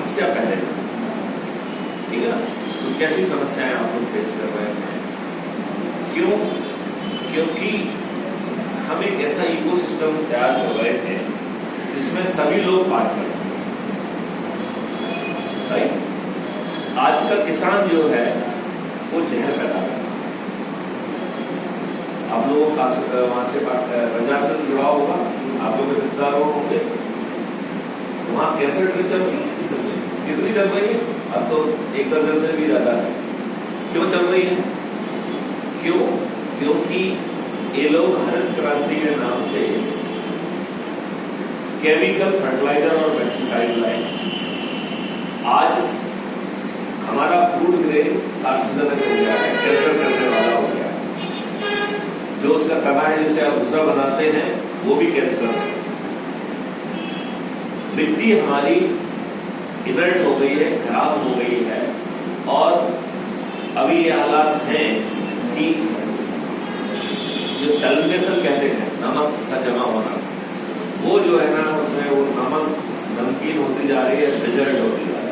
समस्या पहले ना, ठीक है ना। तो कैसी समस्याएं आप लोग फेस कर रहे हैं? क्यों? क्योंकि हम एक ऐसा इकोसिस्टम तैयार कर रहे थे जिसमें सभी लोग पार्टनर हैं, राइट। आज का किसान जो है वो जहर पैदा कर रहा है। आप लोगों का वहां से बाजार से जुड़ा होगा, आप लोग के रिश्तेदार होंगे, वहां कैंसर ट्रिप चल रही है, कितनी चल रही है? अब तो 1 दर्जन से भी ज्यादा है। क्यों चल रही है? क्यों? क्योंकि ये लोग हरित क्रांति के नाम से केमिकल फर्टिलाइजर और पेस्टिसाइड लाए। आज हमारा फूड ग्रेन कार्सिनोजेनिक हो गया है, कैंसर करने वाला हो गया है। जो उसका तना है जिससे आप भूसा बनाते हैं वो भी कैंसरस है। मिट्टी हमारी इनर्ट हो गई है, खराब हो गई है, और अभी ये हालात हैं कि जो सैलिनेशन कहते हैं, नमक सा जमा होना, वो जो है ना उसमें वो नमक नमकीन होती जा रही है, डिजर्ट होती जा रही है।